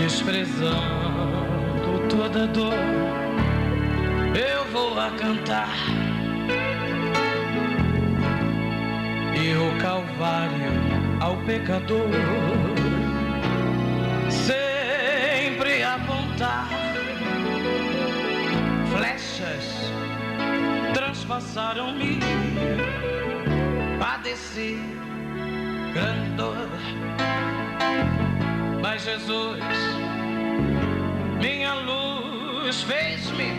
desprezando toda dor, eu vou a cantar. E o Calvário ao pecador sempre apontar. Flechas transpassaram-me, padeci grande dor, mas Jesus, minha luz, fez-me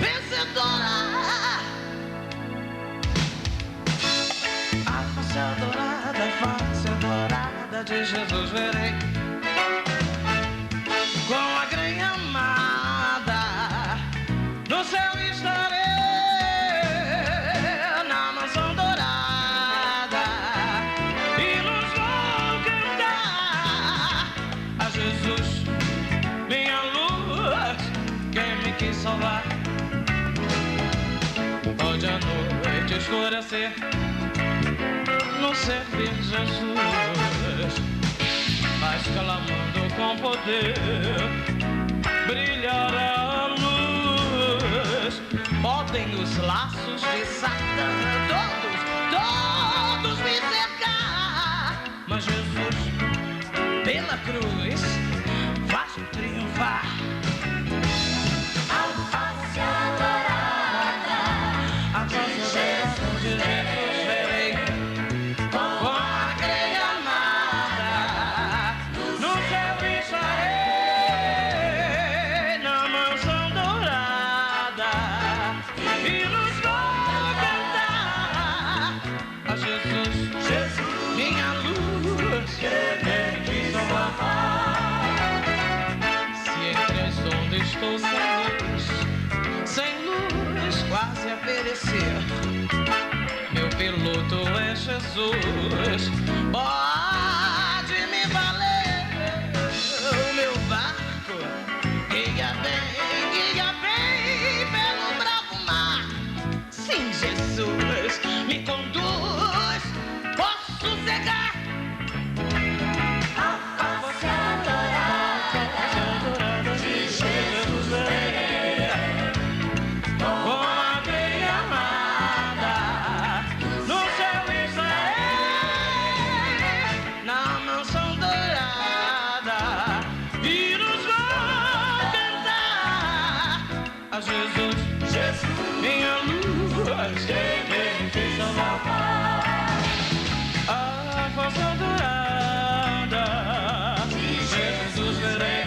vencedora. A face adorada de Jesus verei, com a granha amada no céu estarei, na mansão dourada, e nos vou cantar a Jesus, minha luz, quem me quis salvar. Pode a noite escurecer, não servir Jesus, mas clamando com poder brilhará a luz. Podem os laços de Satã todos me cercar, mas Jesus pela cruz faz-me triunfar. A face adorada de Jesus verei, com a grelha amada no céu estarei, na mansão dourada, e nos vou cantar a Jesus, minha luz, que me quis salvar. Se entre as ondas estou sem luz, quase a perecer, meu piloto é Jesus, pode me valer. O meu barco guia bem pelo bravo mar. Sim, Jesus me conduz, posso sossegar. A face adorada de Jesus verei, com a grelha amada no céu estarei, na mansão dourada, e nos vou cantar a Jesus, minha luz, quem me quis salvar. A face adorada de Jesus verei,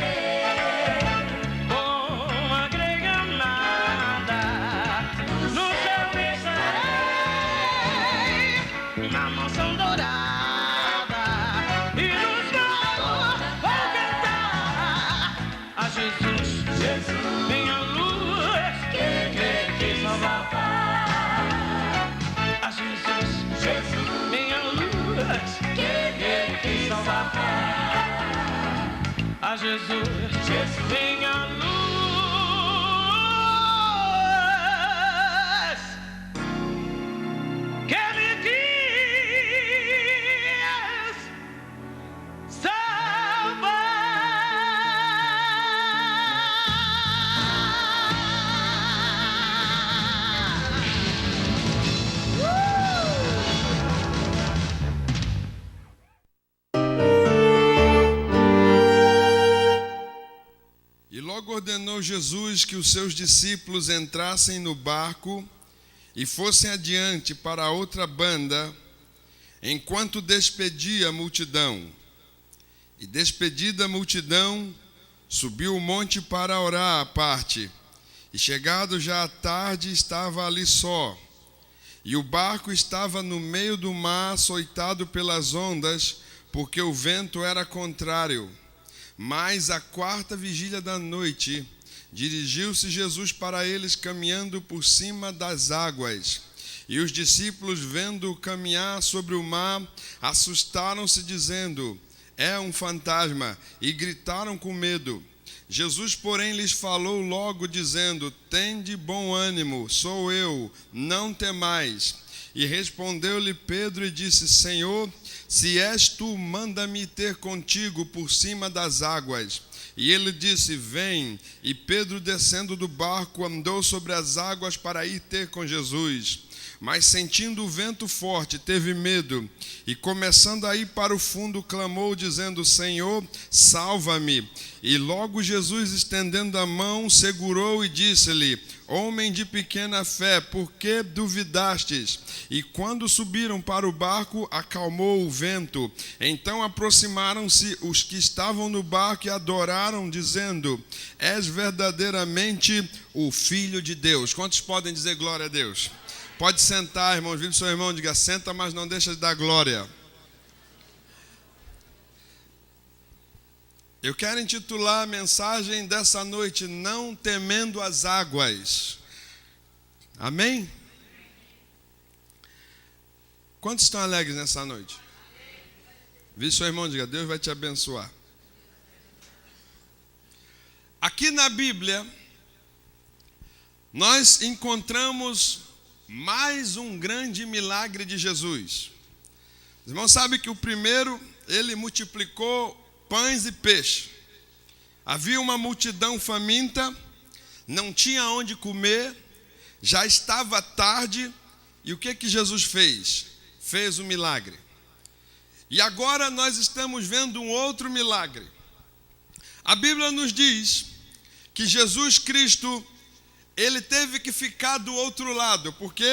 com a grelha amada no céu estarei, na mansão dourada, e nos vou cantar a Jesus, minha luz, quem me quis salvar. A Jesus, minha luz, quem me quis salvar. A Jesus, minha luz, que me quis salvar. E logo ordenou Jesus que os seus discípulos entrassem no barco e fossem adiante para a outra banda, enquanto despedia a multidão. E despedida a multidão, subiu o monte para orar à parte. E chegado já à tarde, estava ali só. E o barco estava no meio do mar, açoitado pelas ondas, porque o vento era contrário. Mas à quarta vigília da noite, dirigiu-se Jesus para eles caminhando por cima das águas. E os discípulos, vendo-o caminhar sobre o mar, assustaram-se, dizendo: é um fantasma, e gritaram com medo. Jesus, porém, lhes falou logo, dizendo: tende bom ânimo, sou eu, não temais. E respondeu-lhe Pedro e disse: Senhor, se és tu, manda-me ter contigo por cima das águas. E ele disse: Vem. E Pedro, descendo do barco, andou sobre as águas para ir ter com Jesus. Mas sentindo o vento forte, teve medo, e começando a ir para o fundo, clamou, dizendo: Senhor, salva-me. E logo Jesus, estendendo a mão, segurou e disse-lhe: Homem de pequena fé, por que duvidastes? E quando subiram para o barco, acalmou o vento. Então aproximaram-se os que estavam no barco e adoraram, dizendo: És verdadeiramente o Filho de Deus. Quantos podem dizer glória a Deus? Pode sentar, irmãos. Vire para o seu irmão e diga: senta, mas não deixa de dar glória. Eu quero intitular a mensagem dessa noite: Não temendo as águas. Amém? Quantos estão alegres nessa noite? Vire seu irmão e diga: Deus vai te abençoar. Aqui na Bíblia, nós encontramos mais um grande milagre de Jesus. Os irmãos sabem que o primeiro, ele multiplicou pães e peixe. Havia uma multidão faminta, não tinha onde comer, já estava tarde, e o que Jesus fez? Fez um milagre. E agora nós estamos vendo um outro milagre. A Bíblia nos diz que Jesus Cristo, ele teve que ficar do outro lado, porque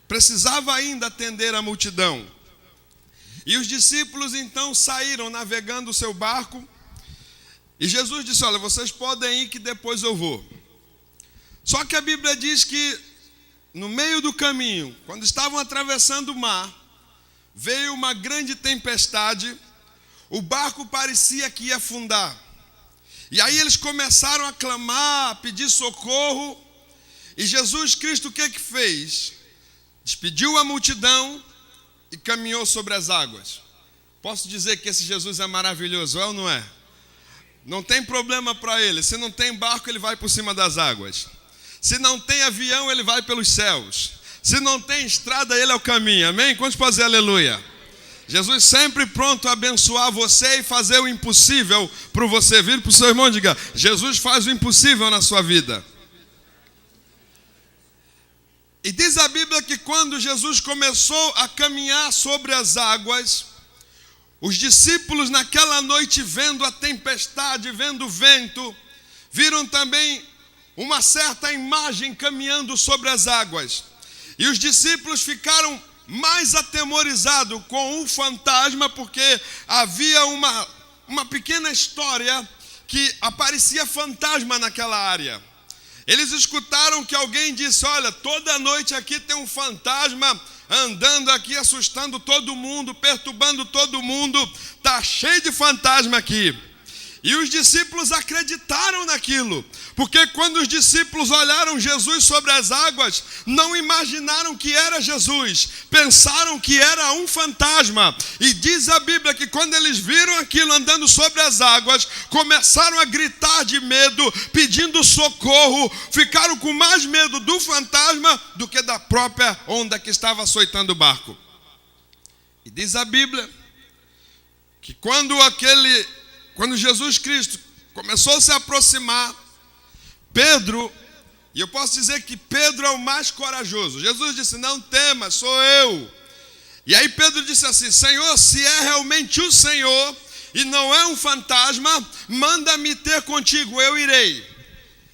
precisava ainda atender a multidão. E os discípulos então saíram navegando o seu barco, e Jesus disse: olha, vocês podem ir que depois eu vou. Só que a Bíblia diz que no meio do caminho, quando estavam atravessando o mar, veio uma grande tempestade, o barco parecia que ia afundar. E aí eles começaram a clamar, a pedir socorro, e Jesus Cristo o que fez? Despediu a multidão e caminhou sobre as águas. Posso dizer que esse Jesus é maravilhoso, é ou não é? Não tem problema para ele. Se não tem barco, ele vai por cima das águas. Se não tem avião, ele vai pelos céus. Se não tem estrada, ele é o caminho. Amém? Quantos podem dizer aleluia? Jesus sempre pronto a abençoar você e fazer o impossível para você. Vire para o seu irmão e diga: Jesus faz o impossível na sua vida. E diz a Bíblia que quando Jesus começou a caminhar sobre as águas, os discípulos naquela noite, vendo a tempestade, vendo o vento, viram também uma certa imagem caminhando sobre as águas. E os discípulos ficaram mais atemorizados com um fantasma, porque havia uma pequena história que aparecia fantasma naquela área. Eles escutaram que alguém disse: olha, toda noite aqui tem um fantasma andando aqui, assustando todo mundo, perturbando todo mundo, está cheio de fantasma aqui. E os discípulos acreditaram naquilo, porque quando os discípulos olharam Jesus sobre as águas, não imaginaram que era Jesus, pensaram que era um fantasma. E diz a Bíblia que quando eles viram aquilo andando sobre as águas, começaram a gritar de medo, pedindo socorro, ficaram com mais medo do fantasma do que da própria onda que estava açoitando o barco. E diz a Bíblia que quando Jesus Cristo começou a se aproximar, Pedro, e eu posso dizer que Pedro é o mais corajoso. Jesus disse: não temas, sou eu. E aí Pedro disse assim: Senhor, se é realmente o Senhor e não é um fantasma, manda-me ter contigo, eu irei.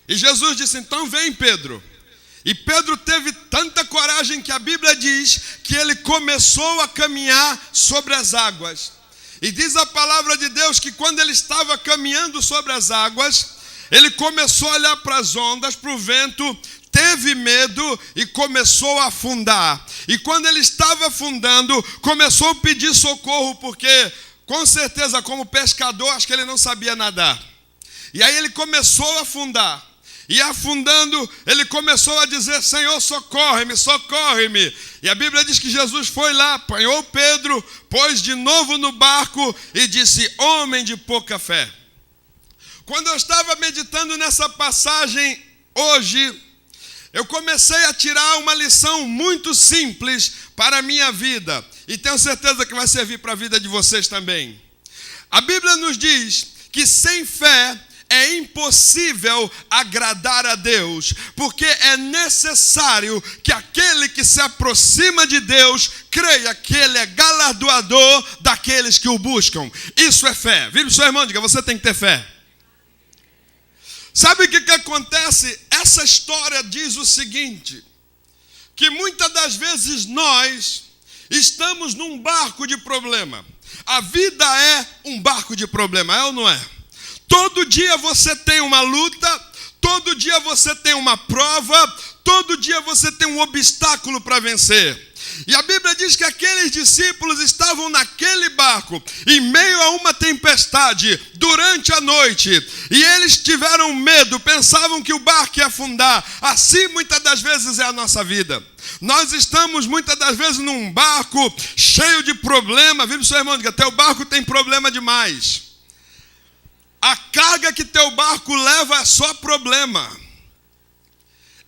E Jesus disse: então vem, Pedro. E Pedro teve tanta coragem que a Bíblia diz que ele começou a caminhar sobre as águas. E diz a palavra de Deus que quando ele estava caminhando sobre as águas, ele começou a olhar para as ondas, para o vento, teve medo e começou a afundar. E quando ele estava afundando, começou a pedir socorro, porque com certeza como pescador, acho que ele não sabia nadar. E aí ele começou a afundar. E afundando, ele começou a dizer: Senhor, socorre-me, socorre-me. E a Bíblia diz que Jesus foi lá, apanhou Pedro, pôs de novo no barco e disse: homem de pouca fé. Quando eu estava meditando nessa passagem hoje, eu comecei a tirar uma lição muito simples para a minha vida. E tenho certeza que vai servir para a vida de vocês também. A Bíblia nos diz que sem fé é impossível agradar a Deus, porque é necessário que aquele que se aproxima de Deus creia que Ele é galardoador daqueles que o buscam. Isso é fé. Vire para o seu irmão e diga: você tem que ter fé. Sabe o que acontece? Essa história diz o seguinte, que muitas das vezes nós estamos num barco de problema. A vida é um barco de problema, é ou não é? Todo dia você tem uma luta, todo dia você tem uma prova, todo dia você tem um obstáculo para vencer. E a Bíblia diz que aqueles discípulos estavam naquele barco, em meio a uma tempestade, durante a noite. E eles tiveram medo, pensavam que o barco ia afundar. Assim muitas das vezes é a nossa vida. Nós estamos muitas das vezes num barco cheio de problema. Vive seu irmão, diga: teu barco tem problema demais. A carga que teu barco leva é só problema.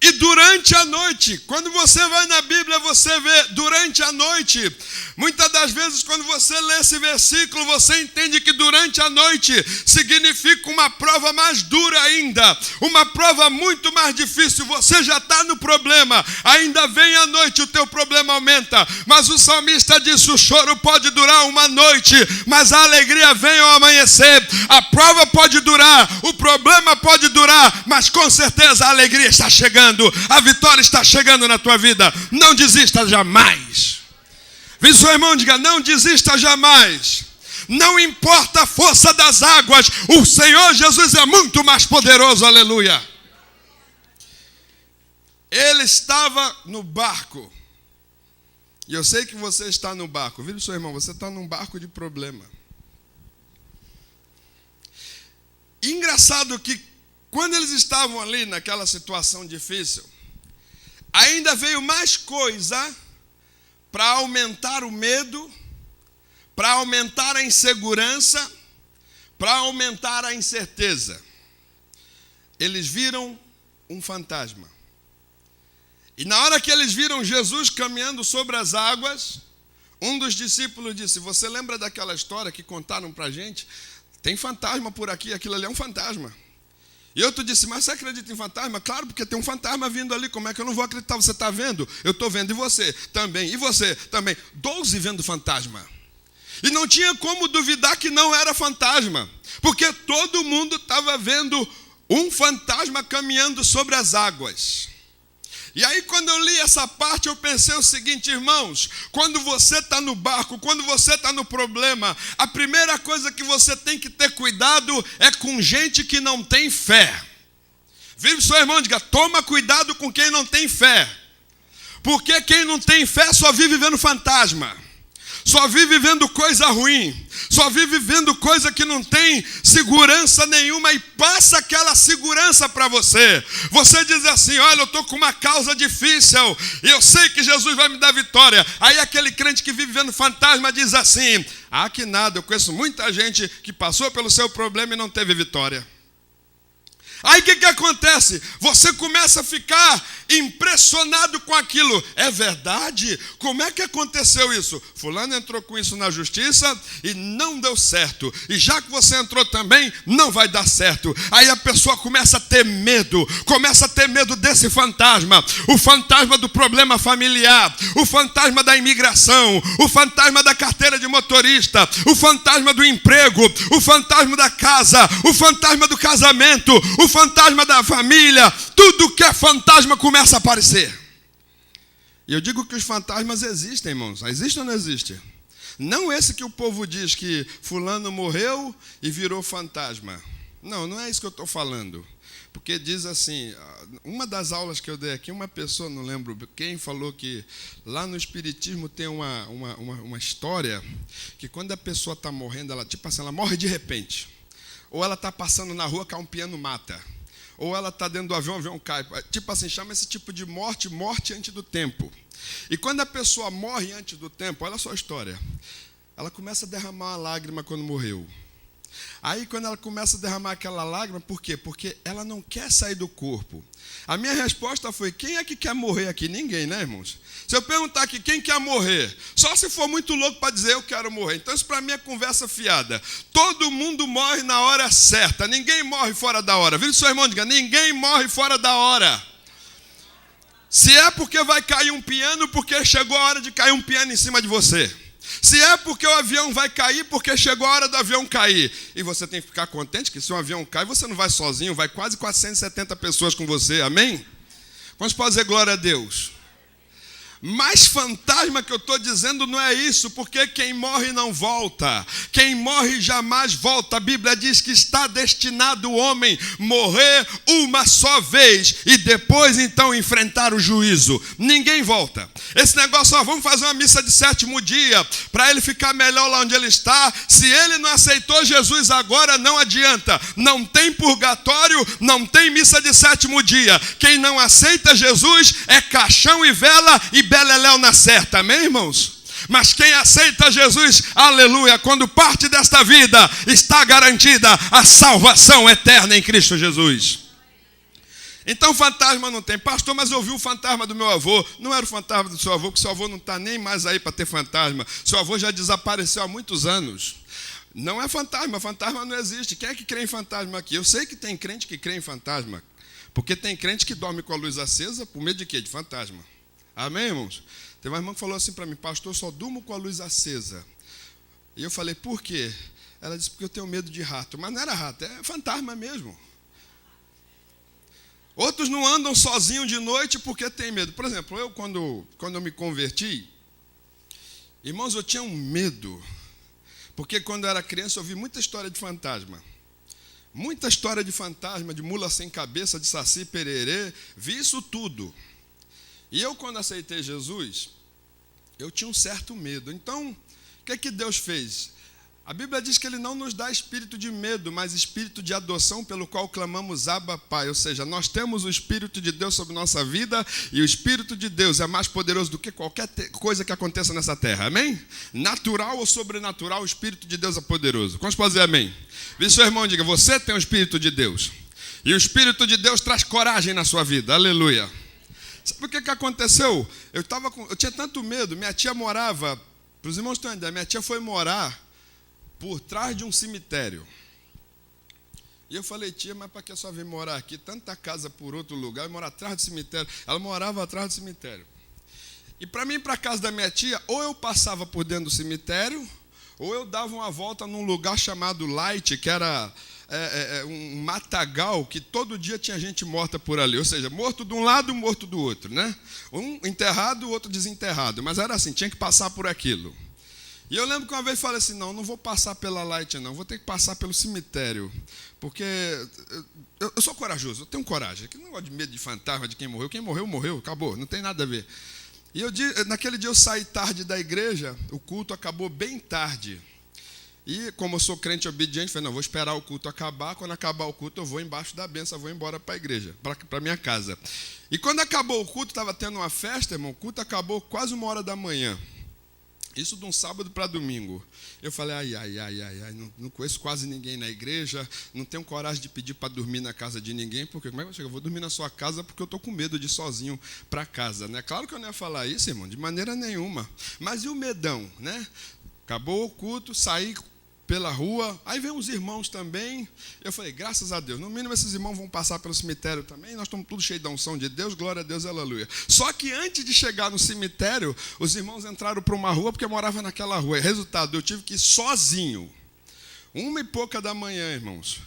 E durante a noite, quando você vai na Bíblia, você vê durante a noite. Muitas das vezes, quando você lê esse versículo, você entende que durante a noite significa uma prova mais dura ainda. Uma prova muito mais difícil. Você já está no problema. Ainda vem a noite, o teu problema aumenta. Mas o salmista disse: o choro pode durar uma noite, mas a alegria vem ao amanhecer. A prova pode durar, o problema pode durar, mas com certeza a alegria está chegando. A vitória está chegando na tua vida. Não desista jamais. Vem seu irmão, diga: não desista jamais. Não importa a força das águas, o Senhor Jesus é muito mais poderoso, aleluia. Ele estava no barco. E eu sei que você está no barco. Vira seu irmão, você está num barco de problema. E engraçado que quando eles estavam ali naquela situação difícil, ainda veio mais coisa para aumentar o medo, para aumentar a insegurança, para aumentar a incerteza. Eles viram um fantasma. E na hora que eles viram Jesus caminhando sobre as águas, um dos discípulos disse: você lembra daquela história que contaram para a gente? Tem fantasma por aqui, aquilo ali é um fantasma. E outro disse: mas você acredita em fantasma? Claro, porque tem um fantasma vindo ali, como é que eu não vou acreditar? Você está vendo? Eu estou vendo, e você também, e você também. 12 vendo fantasma. E não tinha como duvidar que não era fantasma, porque todo mundo estava vendo um fantasma caminhando sobre as águas. E aí quando eu li essa parte, eu pensei o seguinte: irmãos, quando você está no barco, quando você está no problema, a primeira coisa que você tem que ter cuidado é com gente que não tem fé. Vive seu irmão, diga: toma cuidado com quem não tem fé. Porque quem não tem fé só vive vendo fantasma. Só vive vendo coisa ruim, só vive vendo coisa que não tem segurança nenhuma e passa aquela segurança para você. Você diz assim: olha, eu estou com uma causa difícil e eu sei que Jesus vai me dar vitória. Aí aquele crente que vive vendo fantasma diz assim: ah, que nada, eu conheço muita gente que passou pelo seu problema e não teve vitória. Aí o que acontece? Você começa a ficar impressionado com aquilo. É verdade? Como é que aconteceu isso? Fulano entrou com isso na justiça e não deu certo. E já que você entrou também, não vai dar certo. Aí a pessoa começa a ter medo desse fantasma. O fantasma do problema familiar, o fantasma da imigração, o fantasma da carteira de motorista, o fantasma do emprego, o fantasma da casa, o fantasma do casamento, o fantasma da família. Tudo que é fantasma começa a aparecer. E eu digo que os fantasmas existem, irmãos. Existem ou não existem? Não esse que o povo diz que fulano morreu e virou fantasma. Não, não é isso que eu estou falando. Porque diz assim, uma das aulas que eu dei aqui, uma pessoa, não lembro quem, falou que lá no Espiritismo tem uma história que quando a pessoa está morrendo, ela, tipo assim, ela morre de repente. Ou ela está passando na rua, cai um piano, mata. Ou ela está dentro do avião, o avião cai. Tipo assim, chama esse tipo de morte antes do tempo. E quando a pessoa morre antes do tempo, olha só a história. Ela começa a derramar uma lágrima quando morreu. Aí quando ela começa a derramar aquela lágrima, por quê? Porque ela não quer sair do corpo. A minha resposta foi, quem é que quer morrer aqui? Ninguém, né, irmãos? Se eu perguntar aqui, quem quer morrer? Só se for muito louco para dizer, eu quero morrer. Então isso para mim é conversa fiada. Todo mundo morre na hora certa. Ninguém morre fora da hora. Vira o seu irmão e diga, ninguém morre fora da hora. Se é porque vai cair um piano, porque chegou a hora de cair um piano em cima de você. Se é porque o avião vai cair, porque chegou a hora do avião cair. E você tem que ficar contente que se um avião cai, você não vai sozinho, vai quase 470 pessoas com você, amém? Vamos dizer glória a Deus. Mas fantasma que eu estou dizendo não é isso, porque quem morre não volta. Quem morre jamais volta. A Bíblia diz que está destinado o homem morrer uma só vez e depois então enfrentar o juízo. Ninguém volta. Esse negócio, vamos fazer uma missa de 7º dia para ele ficar melhor lá onde ele está. Se ele não aceitou Jesus agora, não adianta. Não tem purgatório, não tem missa de 7º dia. Quem não aceita Jesus é caixão e vela e beleléu na certa, amém, irmãos? Mas quem aceita Jesus, aleluia, quando parte desta vida, está garantida a salvação eterna em Cristo Jesus. Então fantasma não tem. Pastor, mas eu vi o fantasma do meu avô. Não era o fantasma do seu avô, porque seu avô não está nem mais aí para ter fantasma. Seu avô já desapareceu há muitos anos. Não é fantasma, fantasma não existe. Quem é que crê em fantasma aqui? Eu sei que tem crente que crê em fantasma, porque tem crente que dorme com a luz acesa por medo de quê? De fantasma. Amém, irmãos? Tem uma irmã que falou assim para mim, pastor, eu só durmo com a luz acesa. E eu falei, por quê? Ela disse, porque eu tenho medo de rato. Mas não era rato, é fantasma mesmo. Outros não andam sozinhos de noite porque tem medo. Por exemplo, eu quando eu me converti, irmãos, eu tinha um medo. Porque quando eu era criança eu ouvi muita história de fantasma. Muita história de fantasma, de mula sem cabeça, de saci pererê. Vi isso tudo. E eu, quando aceitei Jesus, eu tinha um certo medo. Então, o que é que Deus fez? A Bíblia diz que Ele não nos dá espírito de medo, mas espírito de adoção, pelo qual clamamos Abba, Pai. Ou seja, nós temos o Espírito de Deus sobre nossa vida, e o Espírito de Deus é mais poderoso do que qualquer coisa que aconteça nessa terra. Amém? Natural ou sobrenatural, o Espírito de Deus é poderoso. Quantos podem dizer amém? Vê seu irmão e diga, você tem o Espírito de Deus. E o Espírito de Deus traz coragem na sua vida. Aleluia. Sabe o que aconteceu? Eu tinha tanto medo. Minha tia morava, para os irmãos terem ideia, minha tia foi morar por trás de um cemitério. E eu falei, tia, mas para que só vir morar aqui? Tanta casa por outro lugar, morar atrás do cemitério. Ela morava atrás do cemitério. E para mim ir para a casa da minha tia, ou eu passava por dentro do cemitério, ou eu dava uma volta num lugar chamado Light, que era um matagal, que todo dia tinha gente morta por ali. Ou seja, morto de um lado, morto do outro, né? Um enterrado, o outro desenterrado. Mas era assim, tinha que passar por aquilo. E eu lembro que uma vez falei assim, não vou passar pela Light não, vou ter que passar pelo cemitério. Porque eu sou corajoso, eu tenho coragem. Eu não gosto de medo de fantasma, de quem morreu, morreu, acabou, não tem nada a ver. E naquele dia eu saí tarde da igreja, o culto acabou bem tarde. E como eu sou crente obediente, falei, não, vou esperar o culto acabar. Quando acabar o culto, eu vou embaixo da bênção, vou embora para a igreja, para a minha casa. E quando acabou o culto, estava tendo uma festa, irmão, o culto acabou quase 1h da manhã. Isso de um sábado para domingo. Eu falei, não conheço quase ninguém na igreja, não tenho coragem de pedir para dormir na casa de ninguém, porque como é que eu chego? Eu vou dormir na sua casa porque eu estou com medo de ir sozinho para casa, né? Claro que eu não ia falar isso, irmão, de maneira nenhuma. Mas e o medão, né? Acabou o culto, saí pela rua, aí vem uns irmãos também. Eu falei, graças a Deus, no mínimo esses irmãos vão passar pelo cemitério também, nós estamos tudo cheios da unção de Deus, glória a Deus, aleluia. Só que antes de chegar no cemitério, os irmãos entraram para uma rua, porque eu morava naquela rua. Resultado, eu tive que ir sozinho, 1h da manhã, irmãos.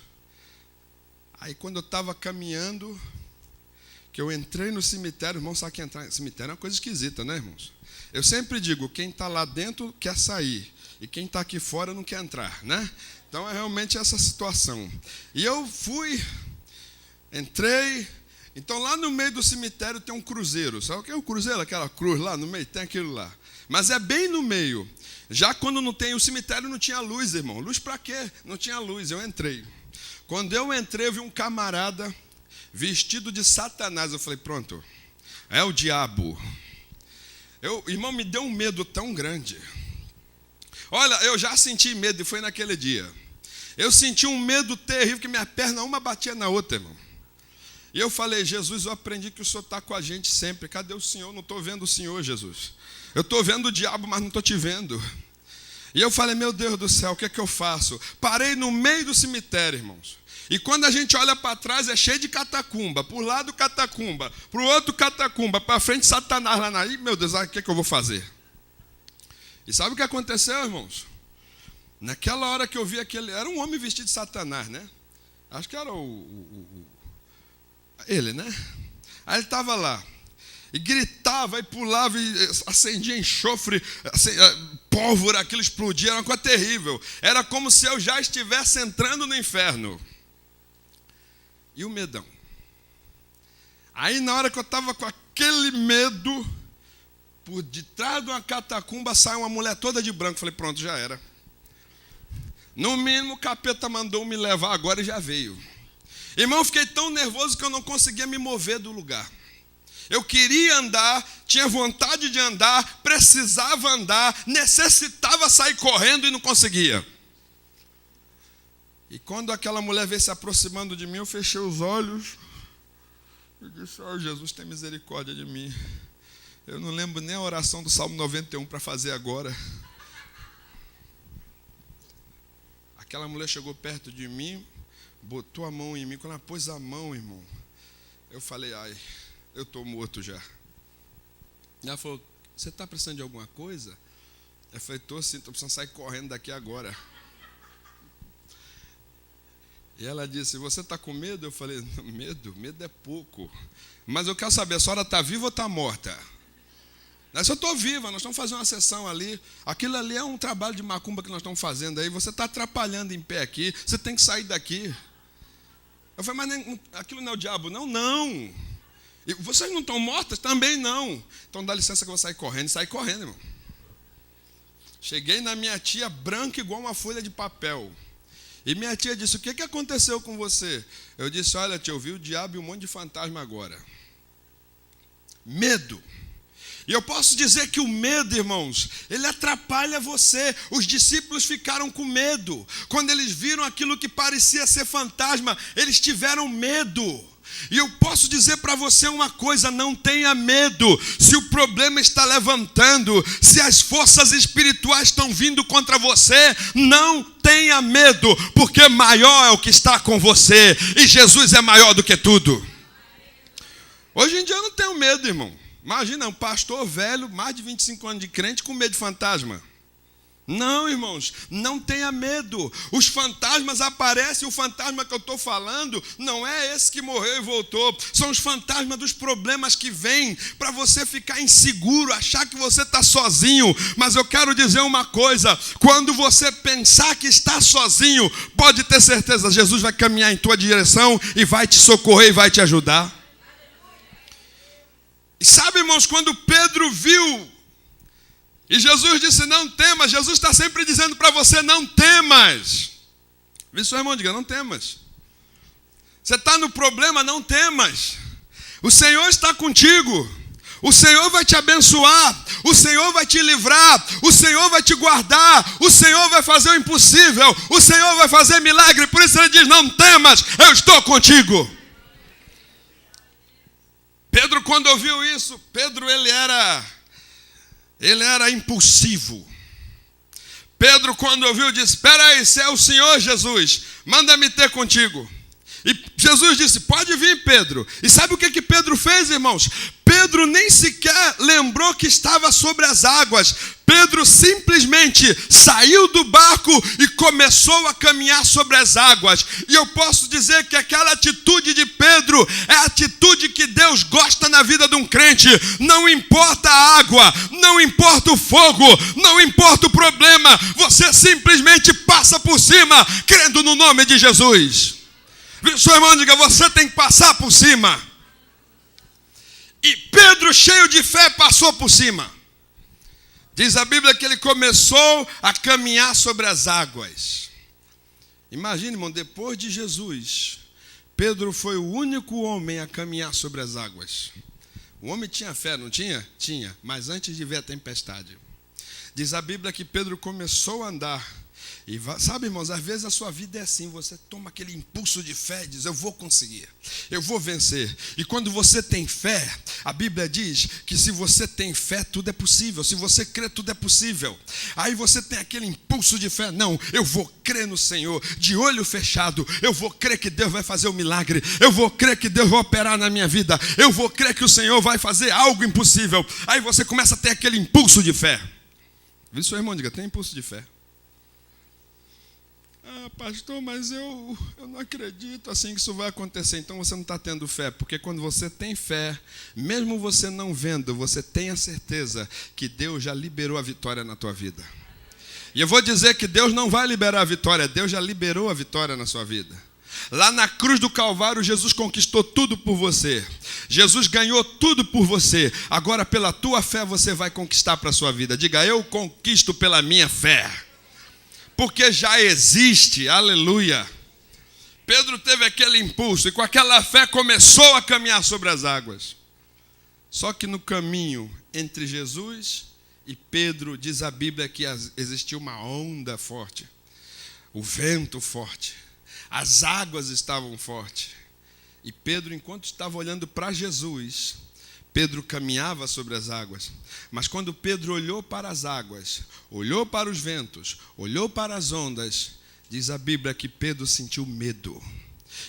Aí quando eu estava caminhando, que eu entrei no cemitério, irmão, sabe que entrar no cemitério é uma coisa esquisita, né, irmãos? Eu sempre digo, quem está lá dentro quer sair. E quem está aqui fora não quer entrar, né? Então é realmente essa situação. E eu entrei. Então lá no meio do cemitério tem um cruzeiro. Sabe o que é o cruzeiro? Aquela cruz lá no meio, tem aquilo lá. Mas é bem no meio. Já quando não tem o cemitério, não tinha luz, irmão. Luz para quê? Não tinha luz, eu entrei. Quando eu entrei, eu vi um camarada vestido de Satanás. Eu falei, pronto, é o diabo. Irmão, me deu um medo tão grande. Olha, eu já senti medo e foi naquele dia. Eu senti um medo terrível, que minha perna uma batia na outra, irmão. E eu falei, Jesus, eu aprendi que o Senhor está com a gente sempre. Cadê o Senhor? Não estou vendo o Senhor, Jesus. Eu estou vendo o diabo, mas não estou te vendo. E eu falei, meu Deus do céu, o que é que eu faço? Parei no meio do cemitério, irmãos. E quando a gente olha para trás, é cheio de catacumba. Por lado, catacumba. Para o outro, catacumba. Para frente, Satanás lá na... Ih, meu Deus, o que é que eu vou fazer? E sabe o que aconteceu, irmãos? Naquela hora que eu vi aquele... Era um homem vestido de Satanás, né? Acho que era ele, né? Aí ele estava lá. E gritava, e pulava, e acendia enxofre, pólvora, aquilo explodia, era uma coisa terrível. Era como se eu já estivesse entrando no inferno. E o medão. Aí na hora que eu estava com aquele medo, por detrás de uma catacumba saiu uma mulher toda de branco. Falei, pronto, já era. No mínimo o capeta mandou me levar agora e já veio. Irmão, eu fiquei tão nervoso que eu não conseguia me mover do lugar. Eu queria andar, tinha vontade de andar, precisava andar, necessitava sair correndo e não conseguia. E quando aquela mulher veio se aproximando de mim, eu fechei os olhos e disse, oh, Jesus, tem misericórdia de mim. Eu não lembro nem a oração do Salmo 91 para fazer agora. Aquela mulher chegou perto de mim, botou a mão em mim. Quando ela pôs a mão, irmão, eu falei, ai, eu estou morto já. E ela falou, você está precisando de alguma coisa? Eu falei, estou sim, estou precisando sair correndo daqui agora. E ela disse, você está com medo? Eu falei, medo é pouco. Mas eu quero saber, a senhora está viva ou está morta? Se eu estou viva, nós estamos fazendo uma sessão ali. Aquilo ali é um trabalho de macumba que nós estamos fazendo aí. Você está atrapalhando em pé aqui, você tem que sair daqui. Eu falei, mas aquilo não é o diabo? Não, não. E vocês não estão mortas? Também não. Então dá licença que eu vou sair correndo. E saí correndo, irmão. Cheguei na minha tia branca igual uma folha de papel. E minha tia disse, o que aconteceu com você? Eu disse, olha tia, eu vi o diabo e um monte de fantasma agora. Medo. E eu posso dizer que o medo, irmãos, ele atrapalha você. Os discípulos ficaram com medo. Quando eles viram aquilo que parecia ser fantasma, eles tiveram medo. E eu posso dizer para você uma coisa, não tenha medo. Se o problema está levantando, se as forças espirituais estão vindo contra você, não tenha medo, porque maior é o que está com você, e Jesus é maior do que tudo. Hoje em dia eu não tenho medo, irmão. Imagina, um pastor velho, mais de 25 anos de crente, com medo de fantasma. Não, irmãos, não tenha medo. Os fantasmas aparecem, o fantasma que eu estou falando não é esse que morreu e voltou. São os fantasmas dos problemas que vêm para você ficar inseguro, achar que você está sozinho. Mas eu quero dizer uma coisa, quando você pensar que está sozinho, pode ter certeza, Jesus vai caminhar em tua direção e vai te socorrer e vai te ajudar. E sabe, irmãos, quando Pedro viu, e Jesus disse, não temas, Jesus está sempre dizendo para você, não temas. Vê seu irmão, diga, não temas. Você está no problema, não temas. O Senhor está contigo. O Senhor vai te abençoar. O Senhor vai te livrar. O Senhor vai te guardar. O Senhor vai fazer o impossível. O Senhor vai fazer milagre. Por isso ele diz, não temas, eu estou contigo. Pedro, quando ouviu isso, Pedro, ele era impulsivo. Pedro, quando ouviu, disse, espera aí, se é o Senhor Jesus, manda-me ter contigo. E Jesus disse, pode vir, Pedro. E sabe o que Pedro fez, irmãos? Pedro nem sequer lembrou que estava sobre as águas. Pedro simplesmente saiu do barco e começou a caminhar sobre as águas. E eu posso dizer que aquela atitude de Pedro é a atitude que Deus gosta na vida de um crente. Não importa a água, não importa o fogo, não importa o problema, você simplesmente passa por cima, crendo no nome de Jesus. Seu irmão, diga, você tem que passar por cima. E Pedro, cheio de fé, passou por cima. Diz a Bíblia que ele começou a caminhar sobre as águas. Imagine, irmão, depois de Jesus, Pedro foi o único homem a caminhar sobre as águas. O homem tinha fé, não tinha? Tinha, mas antes de ver a tempestade. Diz a Bíblia que Pedro começou a andar E sabe, irmãos, às vezes a sua vida é assim, você toma aquele impulso de fé e diz, eu vou conseguir, eu vou vencer. E quando você tem fé, a Bíblia diz que se você tem fé, tudo é possível. Se você crê, tudo é possível. Aí você tem aquele impulso de fé, não, eu vou crer no Senhor, de olho fechado, eu vou crer que Deus vai fazer um milagre, eu vou crer que Deus vai operar na minha vida, eu vou crer que o Senhor vai fazer algo impossível. Aí você começa a ter aquele impulso de fé. Vê seu irmão, diga, tem impulso de fé. Ah, pastor, mas eu não acredito assim que isso vai acontecer. Então você não está tendo fé, porque quando você tem fé, mesmo você não vendo, você tem a certeza que Deus já liberou a vitória na tua vida. E eu vou dizer que Deus não vai liberar a vitória, Deus já liberou a vitória na sua vida. Lá na cruz do Calvário, Jesus conquistou tudo por você. Jesus ganhou tudo por você. Agora, pela tua fé, você vai conquistar para a sua vida. Diga, eu conquisto pela minha fé. Porque já existe, aleluia. Pedro teve aquele impulso e com aquela fé começou a caminhar sobre as águas. Só que no caminho entre Jesus e Pedro, diz a Bíblia que existiu uma onda forte, o vento forte, as águas estavam fortes. E Pedro, enquanto estava olhando para Jesus, Pedro caminhava sobre as águas, mas quando Pedro olhou para as águas, olhou para os ventos, olhou para as ondas, diz a Bíblia que Pedro sentiu medo.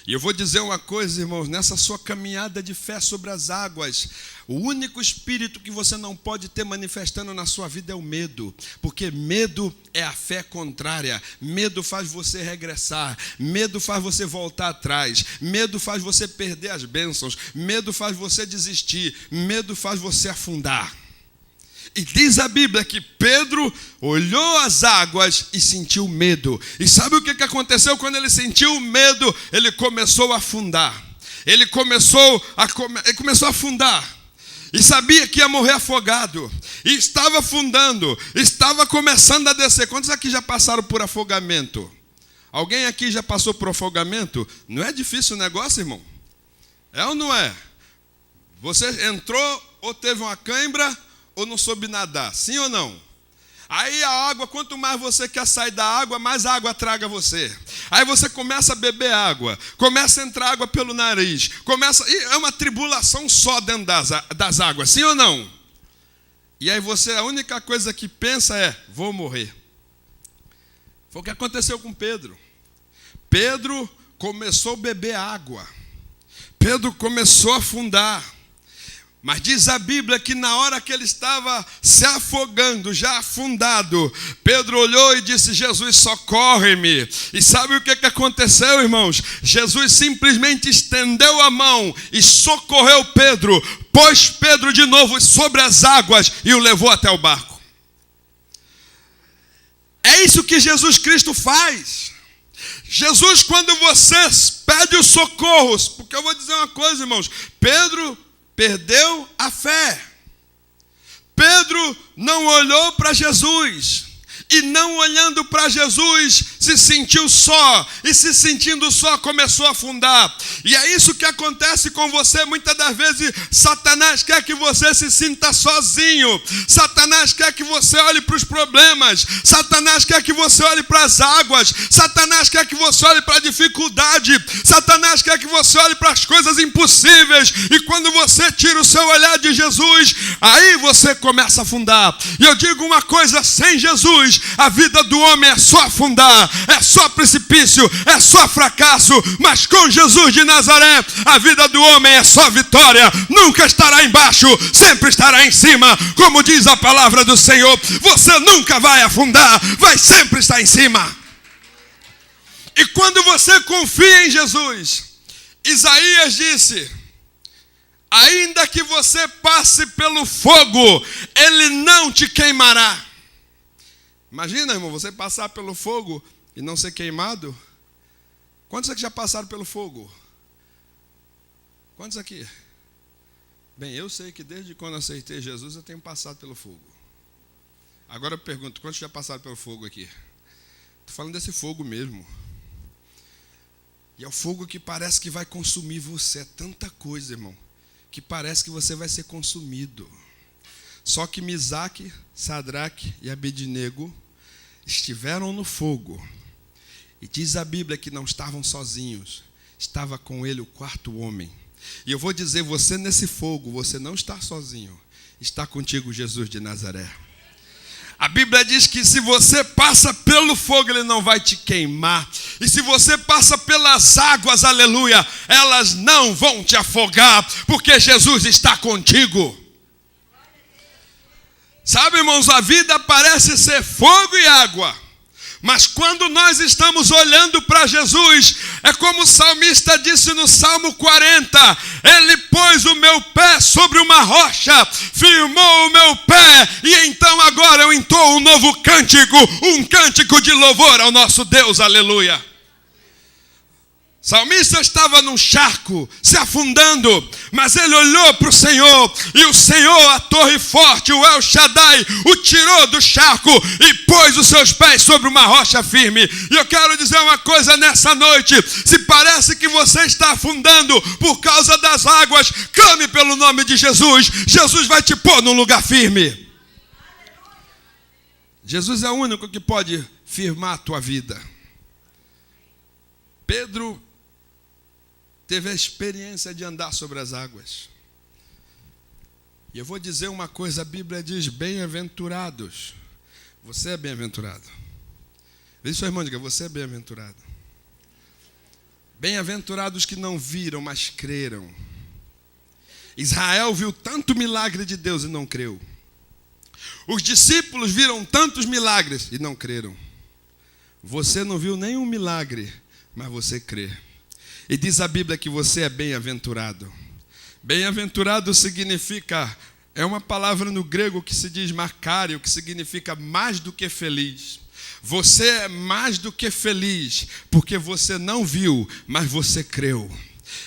E eu vou dizer uma coisa, irmãos, nessa sua caminhada de fé sobre as águas, o único espírito que você não pode ter manifestando na sua vida é o medo, porque medo é a fé contrária, medo faz você regressar, medo faz você voltar atrás, medo faz você perder as bênçãos, medo faz você desistir, medo faz você afundar. E diz a Bíblia que Pedro olhou as águas e sentiu medo. E sabe o que aconteceu quando ele sentiu medo? Ele começou a afundar. Ele começou a afundar. E sabia que ia morrer afogado. E estava afundando. Estava começando a descer. Quantos aqui já passaram por afogamento? Alguém aqui já passou por afogamento? Não é difícil o negócio, irmão? É ou não é? Você entrou ou teve uma cãibra ou não soube nadar, sim ou não? Aí a água, quanto mais você quer sair da água, mais água traga você. Aí você começa a beber água, começa a entrar água pelo nariz, e é uma tribulação só dentro das águas, sim ou não? E aí você, a única coisa que pensa é, vou morrer. Foi o que aconteceu com Pedro. Pedro começou a beber água. Pedro começou a afundar. Mas diz a Bíblia que na hora que ele estava se afogando, já afundado, Pedro olhou e disse, Jesus, socorre-me. E sabe o que aconteceu, irmãos? Jesus simplesmente estendeu a mão e socorreu Pedro, pôs Pedro de novo sobre as águas e o levou até o barco. É isso que Jesus Cristo faz. Jesus, quando você pede os socorros, porque eu vou dizer uma coisa, irmãos, Pedro perdeu a fé. Pedro não olhou para Jesus. E não olhando para Jesus, se sentiu só. E se sentindo só, começou a afundar. E é isso que acontece com você. Muitas das vezes, Satanás quer que você se sinta sozinho. Satanás quer que você olhe para os problemas. Satanás quer que você olhe para as águas. Satanás quer que você olhe para a dificuldade. Satanás quer que você olhe para as coisas impossíveis. E quando você tira o seu olhar de Jesus, aí você começa a afundar. E eu digo uma coisa, sem Jesus, a vida do homem é só afundar, é só precipício, é só fracasso. Mas com Jesus de Nazaré, a vida do homem é só vitória. Nunca estará embaixo, sempre estará em cima. Como diz a palavra do Senhor, você nunca vai afundar, vai sempre estar em cima. E quando você confia em Jesus, Isaías disse, ainda que você passe pelo fogo, ele não te queimará. Imagina, irmão, você passar pelo fogo e não ser queimado. Quantos aqui já passaram pelo fogo? Quantos aqui? Bem, eu sei que desde quando aceitei Jesus eu tenho passado pelo fogo. Agora eu pergunto, quantos já passaram pelo fogo aqui? Estou falando desse fogo mesmo. E é o fogo que parece que vai consumir você. É tanta coisa, irmão, que parece que você vai ser consumido. Só que Misaque, Sadraque e Abednego estiveram no fogo. E diz a Bíblia que não estavam sozinhos. Estava com ele o quarto homem. E eu vou dizer, você nesse fogo, você não está sozinho. Está contigo Jesus de Nazaré. A Bíblia diz que se você passa pelo fogo, ele não vai te queimar. E se você passa pelas águas, aleluia, elas não vão te afogar, porque Jesus está contigo. Sabe, irmãos, a vida parece ser fogo e água. Mas quando nós estamos olhando para Jesus, é como o salmista disse no Salmo 40, ele pôs o meu pé sobre uma rocha, firmou o meu pé, e então agora eu entoo um novo cântico, um cântico de louvor ao nosso Deus, aleluia. O salmista estava num charco, se afundando, mas ele olhou para o Senhor, e o Senhor, a torre forte, o El Shaddai, o tirou do charco e pôs os seus pés sobre uma rocha firme. E eu quero dizer uma coisa nessa noite, se parece que você está afundando por causa das águas, clame pelo nome de Jesus, Jesus vai te pôr num lugar firme. Jesus é o único que pode firmar a tua vida. Pedro teve a experiência de andar sobre as águas. E eu vou dizer uma coisa, a Bíblia diz, bem-aventurados. Você é bem-aventurado. Vê seu irmão, diga, você é bem-aventurado. Bem-aventurados que não viram, mas creram. Israel viu tanto milagre de Deus e não creu. Os discípulos viram tantos milagres e não creram. Você não viu nenhum milagre, mas você crê. E diz a Bíblia que você é bem-aventurado. Bem-aventurado significa, é uma palavra no grego que se diz makarios, que significa mais do que feliz. Você é mais do que feliz, porque você não viu, mas você creu.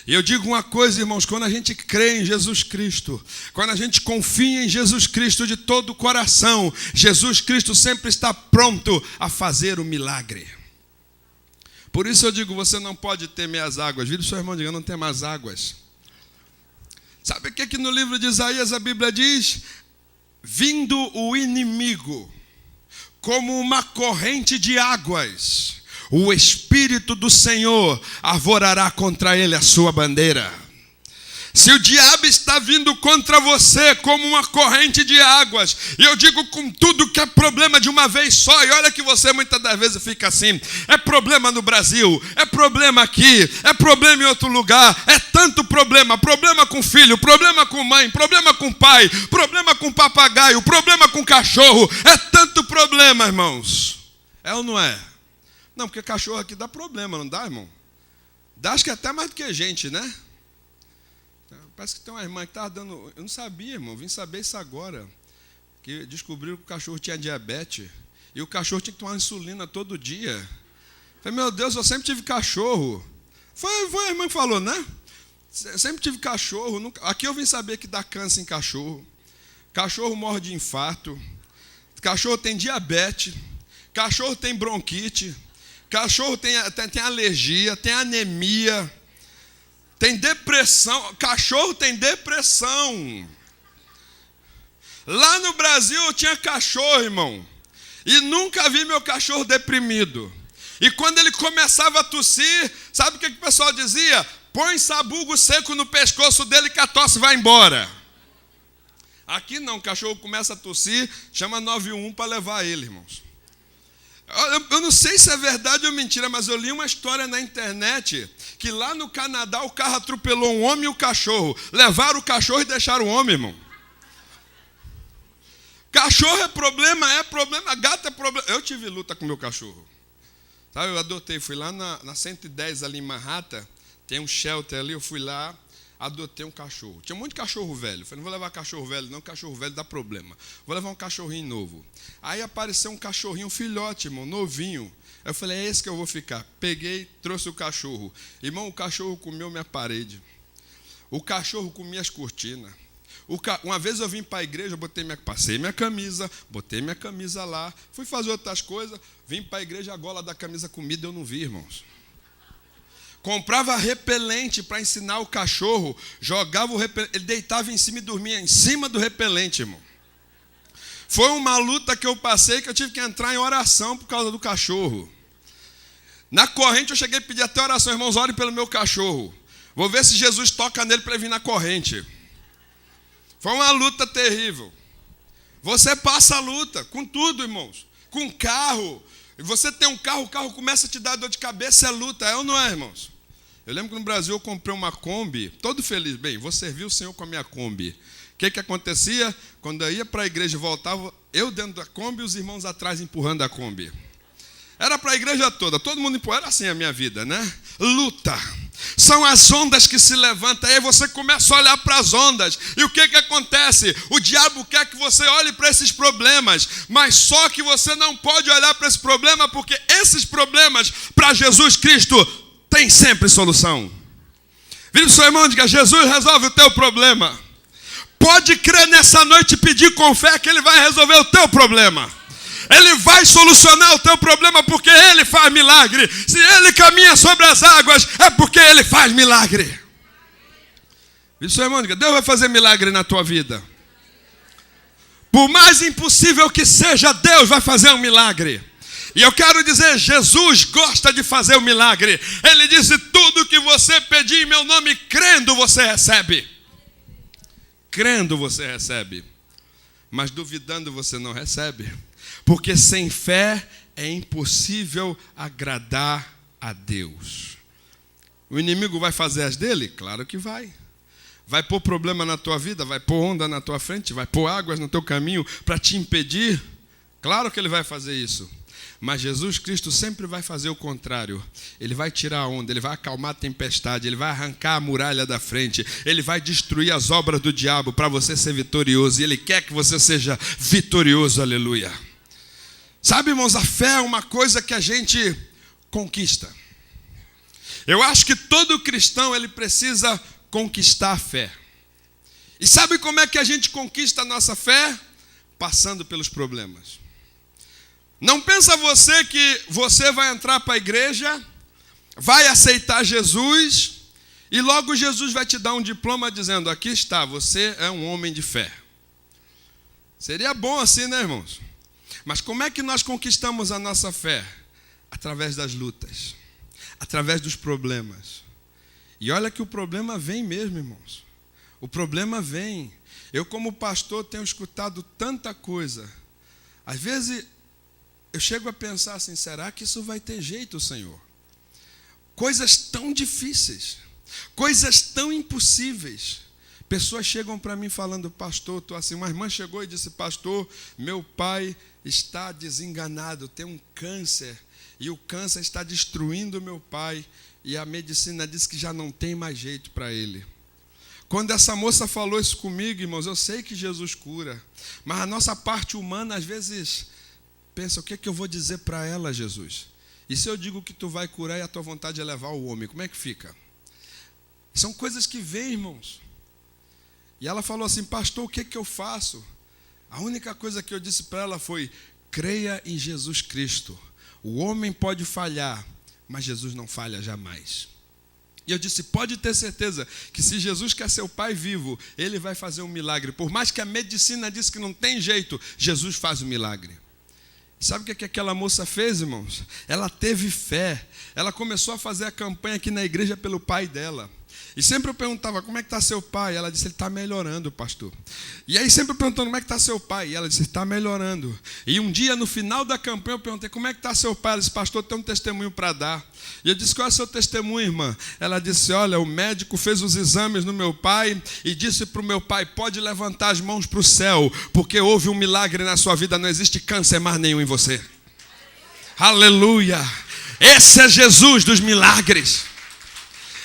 E eu digo uma coisa, irmãos, quando a gente crê em Jesus Cristo, quando a gente confia em Jesus Cristo de todo o coração, Jesus Cristo sempre está pronto a fazer o milagre. Por isso eu digo, você não pode temer as águas. Vira o seu irmão e diga, não tem mais águas. Sabe o que no livro de Isaías a Bíblia diz? Vindo o inimigo, como uma corrente de águas, o Espírito do Senhor arvorará contra ele a sua bandeira. Se o diabo está vindo contra você como uma corrente de águas, e eu digo com tudo que é problema de uma vez só, e olha que você muitas das vezes fica assim, é problema no Brasil, é problema aqui, é problema em outro lugar, é tanto problema, problema com filho, problema com mãe, problema com pai, problema com papagaio, problema com cachorro, é tanto problema, irmãos. É ou não é? Não, porque cachorro aqui dá problema, não dá, irmão? Dá, acho que até mais do que gente, né? Parece que tem uma irmã que estava dando... Eu não sabia, irmão, vim saber isso agora. Que descobriram que o cachorro tinha diabetes. E o cachorro tinha que tomar insulina todo dia. Falei, meu Deus, eu sempre tive cachorro. Foi a irmã que falou, né? Eu sempre tive cachorro. Nunca... Aqui eu vim saber que dá câncer em cachorro. Cachorro morre de infarto. Cachorro tem diabetes. Cachorro tem bronquite. Cachorro tem alergia, tem anemia. Tem depressão, cachorro tem depressão. Lá no Brasil eu tinha cachorro, irmão. E nunca vi meu cachorro deprimido. E quando ele começava a tossir, sabe o que o pessoal dizia? Põe sabugo seco no pescoço dele que a tosse vai embora. Aqui não, o cachorro começa a tossir, chama 911 para levar ele, irmãos. Eu não sei se é verdade ou mentira, mas eu li uma história na internet que lá no Canadá o carro atropelou um homem e o cachorro. Levaram o cachorro e deixaram o homem, irmão. Cachorro é problema, gato é problema. Eu tive luta com meu cachorro. Sabe, eu adotei, fui lá na 110 ali em Manhattan, tem um shelter ali, eu fui lá, adotei um cachorro. Tinha muito cachorro velho. Falei, não vou levar cachorro velho, não, cachorro velho dá problema. Vou levar um cachorrinho novo. Aí apareceu um cachorrinho, um filhote, irmão, novinho. Eu falei, é esse que eu vou ficar. Peguei, trouxe o cachorro. Irmão, o cachorro comeu minha parede. O cachorro comia as cortinas. Uma vez eu vim para a igreja, passei minha camisa, botei minha camisa lá, fui fazer outras coisas, vim para a igreja, a gola da camisa comida eu não vi, irmãos. Comprava repelente para ensinar o cachorro, jogava o repelente, ele deitava em cima e dormia em cima do repelente, irmão. Foi uma luta que eu passei que eu tive que entrar em oração por causa do cachorro. Na corrente eu cheguei a pedir até oração, irmãos, orem pelo meu cachorro. Vou ver se Jesus toca nele para ele vir na corrente. Foi uma luta terrível. Você passa a luta com tudo, irmãos. Com carro. Você tem um carro, o carro começa a te dar dor de cabeça, é luta, é ou não é, irmãos? Eu lembro que no Brasil eu comprei uma Kombi, todo feliz. Bem, vou servir o Senhor com a minha Kombi. O que acontecia? Quando eu ia para a igreja e voltava, eu dentro da Kombi e os irmãos atrás empurrando a Kombi. Era para a igreja toda, todo mundo empurrando. Era assim a minha vida, né? Luta. São as ondas que se levantam. Aí você começa a olhar para as ondas. E o que acontece? O diabo quer que você olhe para esses problemas. Mas só que você não pode olhar para esse problema, porque esses problemas, para Jesus Cristo, tem sempre solução. Vire para o seu irmão e diga: Jesus resolve o teu problema. Pode crer nessa noite e pedir com fé que Ele vai resolver o teu problema. Ele vai solucionar o teu problema porque Ele faz milagre. Se Ele caminha sobre as águas, é porque Ele faz milagre. Isso, irmão, Deus vai fazer milagre na tua vida. Por mais impossível que seja, Deus vai fazer um milagre. E eu quero dizer, Jesus gosta de fazer um milagre. Ele disse: tudo que você pedir em meu nome, crendo, você recebe. Crendo você recebe, mas duvidando você não recebe, porque sem fé é impossível agradar a Deus. O inimigo vai fazer as dele? Claro que vai. Vai pôr problema na tua vida, vai pôr onda na tua frente, vai pôr águas no teu caminho para te impedir. Claro que ele vai fazer isso. Mas Jesus Cristo sempre vai fazer o contrário. Ele vai tirar a onda, Ele vai acalmar a tempestade, Ele vai arrancar a muralha da frente, Ele vai destruir as obras do diabo para você ser vitorioso. E Ele quer que você seja vitorioso, aleluia. Sabe, irmãos, a fé é uma coisa que a gente conquista. Eu acho que todo cristão, ele precisa conquistar a fé. E sabe como é que a gente conquista a nossa fé? Passando pelos problemas. Não pensa você que você vai entrar para a igreja, vai aceitar Jesus e logo Jesus vai te dar um diploma dizendo: aqui está, você é um homem de fé. Seria bom assim, né, irmãos? Mas como é que nós conquistamos a nossa fé? Através das lutas, através dos problemas. E olha que o problema vem mesmo, irmãos. O problema vem. Eu, como pastor, tenho escutado tanta coisa. Às vezes eu chego a pensar assim: será que isso vai ter jeito, Senhor? Coisas tão difíceis, coisas tão impossíveis. Pessoas chegam para mim falando: pastor, estou assim. Uma irmã chegou e disse: pastor, meu pai está desenganado, tem um câncer, e o câncer está destruindo meu pai, e a medicina diz que já não tem mais jeito para ele. Quando essa moça falou isso comigo, irmãos, eu sei que Jesus cura, mas a nossa parte humana às vezes pensa: o que é que eu vou dizer para ela, Jesus? E se eu digo que tu vai curar e a tua vontade é levar o homem, como é que fica? São coisas que vêm, irmãos. E ela falou assim: pastor, o que é que eu faço? A única coisa que eu disse para ela foi: creia em Jesus Cristo. O homem pode falhar, mas Jesus não falha jamais. E eu disse: pode ter certeza que se Jesus quer ser o Pai vivo, Ele vai fazer um milagre. Por mais que a medicina diz que não tem jeito, Jesus faz o milagre. Sabe o que aquela moça fez, irmãos? Ela teve fé. Ela começou a fazer a campanha aqui na igreja pelo pai dela. E sempre eu perguntava: como é que está seu pai? Ela disse: ele está melhorando, pastor. E aí sempre eu perguntando: como é que está seu pai? E ela disse: está melhorando. E um dia, no final da campanha, eu perguntei: como é que está seu pai? Ela disse: pastor, tem um testemunho para dar. E eu disse: qual é o seu testemunho, irmã? Ela disse: olha, o médico fez os exames no meu pai e disse para o meu pai: pode levantar as mãos para o céu, porque houve um milagre na sua vida, não existe câncer mais nenhum em você. Aleluia! Esse é Jesus dos milagres.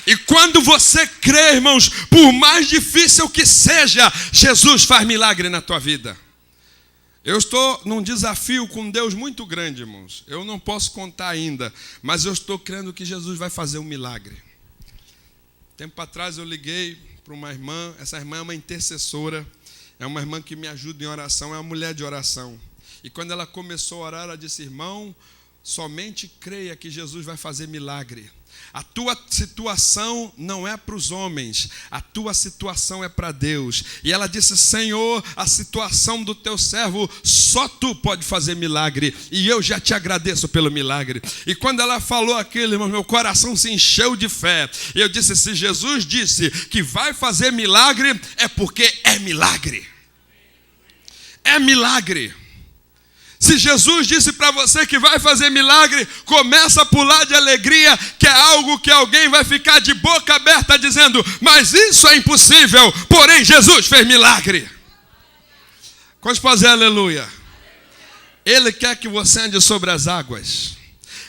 E quando você crê, irmãos, por mais difícil que seja, Jesus faz milagre na tua vida. Eu estou num desafio com Deus muito grande, irmãos. Eu não posso contar ainda, mas eu estou crendo que Jesus vai fazer um milagre. Tempo atrás eu liguei para uma irmã. Essa irmã é uma intercessora, é uma irmã que me ajuda em oração, é uma mulher de oração. E quando ela começou a orar, ela disse: irmão, somente creia que Jesus vai fazer milagre. A tua situação não é para os homens, a tua situação é para Deus. E ela disse: Senhor, a situação do teu servo, só tu pode fazer milagre, e eu já te agradeço pelo milagre. E quando ela falou aquilo, irmão, meu coração se encheu de fé. E eu disse: se Jesus disse que vai fazer milagre, é porque é milagre. É milagre. Se Jesus disse para você que vai fazer milagre, começa a pular de alegria, que é algo que alguém vai ficar de boca aberta dizendo: mas isso é impossível, porém Jesus fez milagre. Quantos podem dizer aleluia? Ele quer que você ande sobre as águas.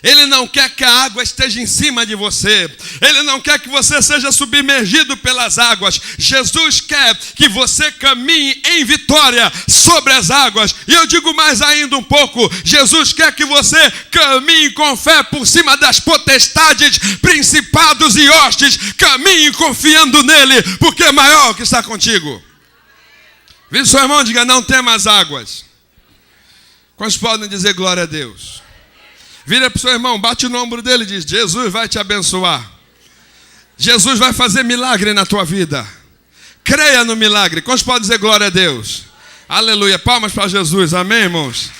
Ele não quer que a água esteja em cima de você. Ele não quer que você seja submergido pelas águas. Jesus quer que você caminhe em vitória sobre as águas. E eu digo mais ainda um pouco: Jesus quer que você caminhe com fé por cima das potestades, principados e hostes. Caminhe confiando nele, porque é maior que está contigo. Vire seu irmão, diga: não tema as águas. Quantos podem dizer glória a Deus? Vira para o seu irmão, bate no ombro dele e diz: Jesus vai te abençoar. Jesus vai fazer milagre na tua vida. Creia no milagre. Quantos podem dizer glória a Deus? Aleluia. Palmas para Jesus. Amém, irmãos?